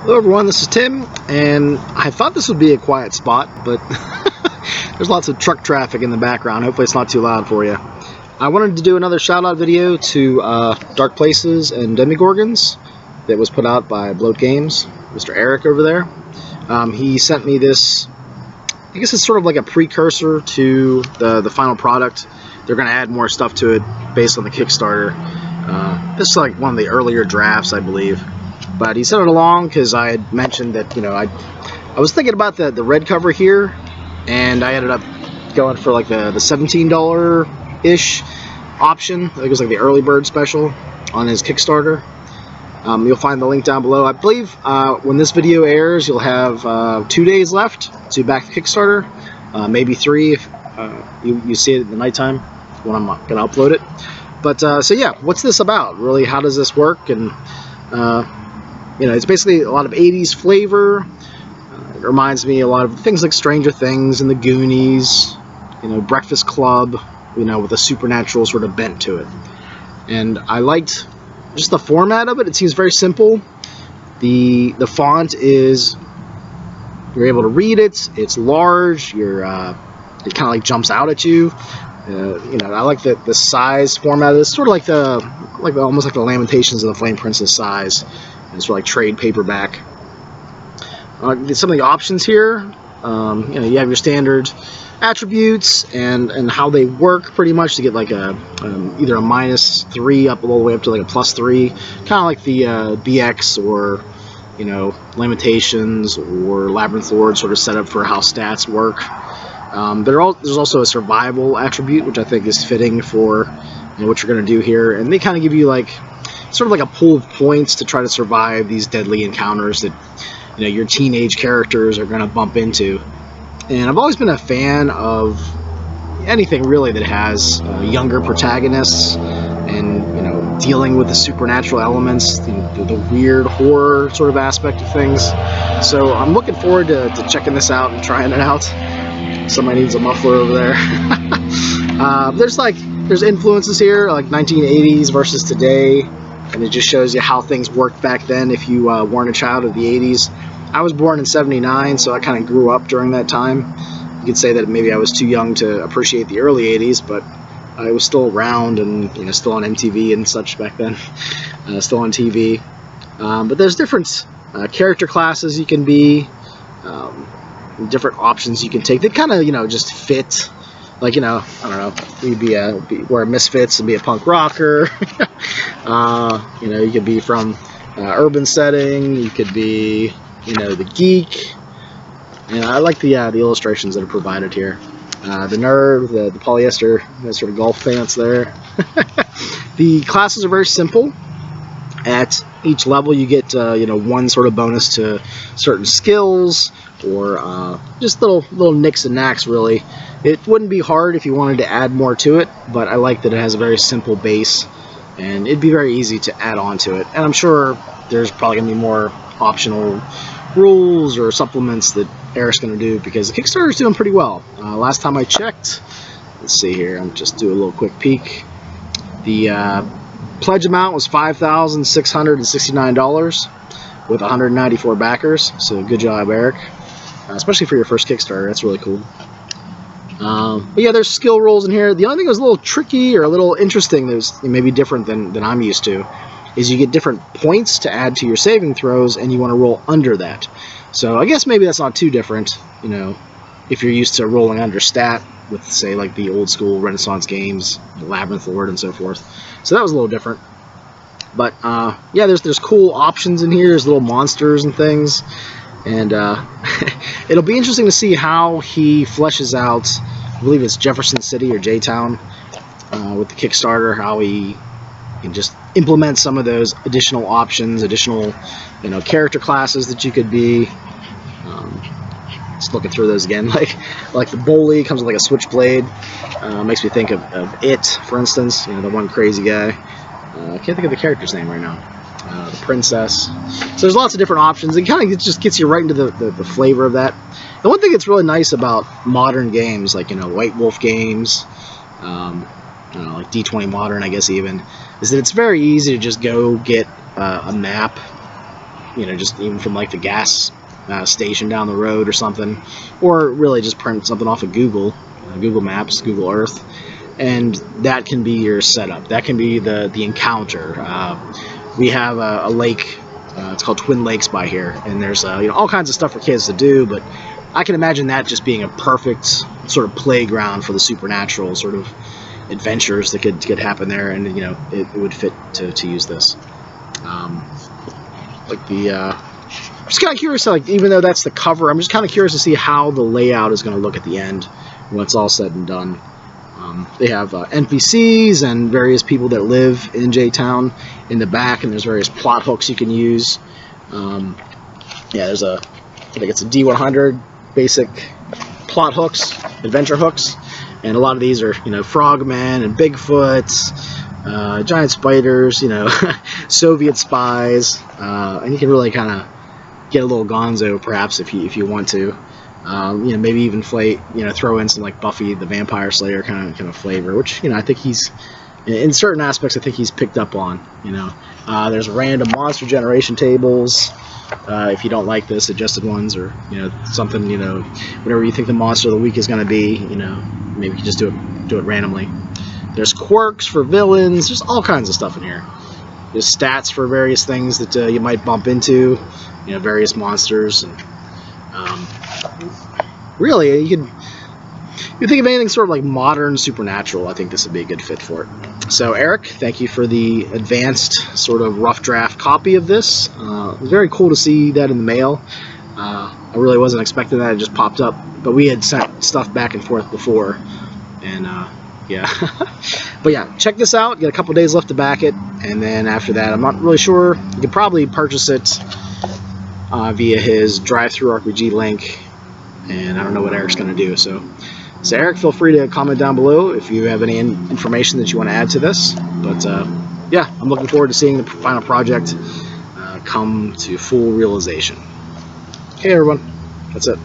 Hello everyone, this is Tim, and I thought this would be a quiet spot, but there's lots of truck traffic in the background. Hopefully it's not too loud for you. I wanted to do another shout out video to Dark Places and Demogorgons that was put out by Bloat Games, Mr. Eric over there. He sent me this, I guess it's sort of like a precursor to the final product. They're going to add more stuff to it based on the Kickstarter. This is like one of the earlier drafts, I believe. But he sent it along because I had mentioned that, you know, I was thinking about the red cover here, and I ended up going for like the $17-ish option. I think it was like the early bird special on his Kickstarter. You'll find the link down below. I believe when this video airs, you'll have 2 days left to back the Kickstarter, maybe 3 if you see it in the nighttime when I'm going to upload it. But so yeah, what's this about? Really, how does this work? And you know, it's basically a lot of 80s flavor. It reminds me a lot of things like Stranger Things and the Goonies, you know, Breakfast Club, you know, with a supernatural sort of bent to it. And I liked just the format of it. It seems very simple. The font is, you're able to read it. It's large. It kind of like jumps out at you. You know, I like the size format. It's sort of like almost like the Lamentations of the Flame Princess size. It's sort of like trade paperback. Some of the options here, you know, you have your standard attributes and how they work pretty much to get like a either a -3 up all the way up to like a +3, kind of like the BX or, you know, Lamentations or Labyrinth Lord sort of set up for how stats work. There's also a survival attribute, which I think is fitting for, you know, what you're going to do here, and they kind of give you like sort of like a pool of points to try to survive these deadly encounters that, you know, your teenage characters are going to bump into. And I've always been a fan of anything really that has younger protagonists and, you know, dealing with the supernatural elements, the weird horror sort of aspect of things. So I'm looking forward to checking this out and trying it out. Somebody needs a muffler over there. There's influences here, like 1980s versus today, and it just shows you how things worked back then if you weren't a child of the 80s. I was born in '79, so I kind of grew up during that time. You could say that maybe I was too young to appreciate the early 80s, but I was still around and, you know, still on MTV and such back then, still on TV. But there's different character classes you can be, different options you can take that kind of, you know, just fit. Like, you know, I don't know, you'd wear misfits and be a punk rocker. You know, you could be from urban setting. You could be, you know, the geek. And I like the illustrations that are provided here. The nerd, the polyester, sort of golf pants there. The classes are very simple. At each level, you get you know, one sort of bonus to certain skills, or just little nicks and knacks, really. It wouldn't be hard if you wanted to add more to it, but I like that it has a very simple base, and it'd be very easy to add on to it. And I'm sure there's probably going to be more optional rules or supplements that Eric's going to do, because the Kickstarter is doing pretty well. Last time I checked, let's see here, I'm just do a little quick peek. The pledge amount was $5,669 with 194 backers, so good job, Eric. Especially for your first Kickstarter, that's really cool. But yeah, there's skill rolls in here. The only thing that was a little tricky or a little interesting that was maybe different than I'm used to is you get different points to add to your saving throws, and you want to roll under that. So I guess maybe that's not too different, you know, if you're used to rolling under stat with, say, like the old school Renaissance games, Labyrinth Lord and so forth. So that was a little different. But yeah, there's cool options in here. There's little monsters and things. And it'll be interesting to see how he fleshes out, I believe it's Jefferson City or J-Town, with the Kickstarter, how he can just implement some of those additional options, additional, you know, character classes that you could be. Just looking through those again, like the bully comes with like a switchblade. Makes me think of It, for instance, you know, the one crazy guy. I can't think of the character's name right now. The princess. So there's lots of different options. It kind of just gets you right into the flavor of that. The one thing that's really nice about modern games, like, you know, White Wolf games, I don't know, like D20 Modern, I guess even, is that it's very easy to just go get a map you know, just even from like the gas station down the road or something, or really just print something off of Google Maps, Google Earth, and that can be your setup. That can be the encounter. We have a lake. It's called Twin Lakes by here, and there's you know, all kinds of stuff for kids to do. But I can imagine that just being a perfect sort of playground for the supernatural sort of adventures that could happen there, and you know, it would fit to use this. Like the I'm just kind of curious, like, even though that's the cover, I'm just kind of curious to see how the layout is going to look at the end when it's all said and done. They have NPCs and various people that live in J-Town in the back, and there's various plot hooks you can use. Yeah, there's I think it's a D100 basic plot hooks, adventure hooks, and a lot of these are, you know, frogmen and Bigfoots, giant spiders, you know, Soviet spies, and you can really kind of get a little gonzo perhaps if you want to. You know, maybe even throw in some like Buffy the Vampire Slayer kind of flavor, which, you know, I think he's, in certain aspects, I think he's picked up on. You know, there's random monster generation tables. If you don't like the suggested ones, or, you know, something, you know, whatever you think the monster of the week is going to be, you know, maybe you can just do it randomly. There's quirks for villains. There's all kinds of stuff in here. There's stats for various things that you might bump into, you know, various monsters. And really, you think of anything sort of like modern supernatural, I think this would be a good fit for it. So Eric, thank you for the advanced sort of rough draft copy of this. It was very cool to see that in the mail. I really wasn't expecting that. It just popped up, but we had sent stuff back and forth before, and yeah. But yeah, check this out. You got a couple days left to back it, and then after that, I'm not really sure. You could probably purchase it via his drive-through RPG link, and I don't know what Eric's going to do. So Eric, feel free to comment down below if you have any information that you want to add to this. But yeah, I'm looking forward to seeing the final project come to full realization. Okay, everyone, that's it.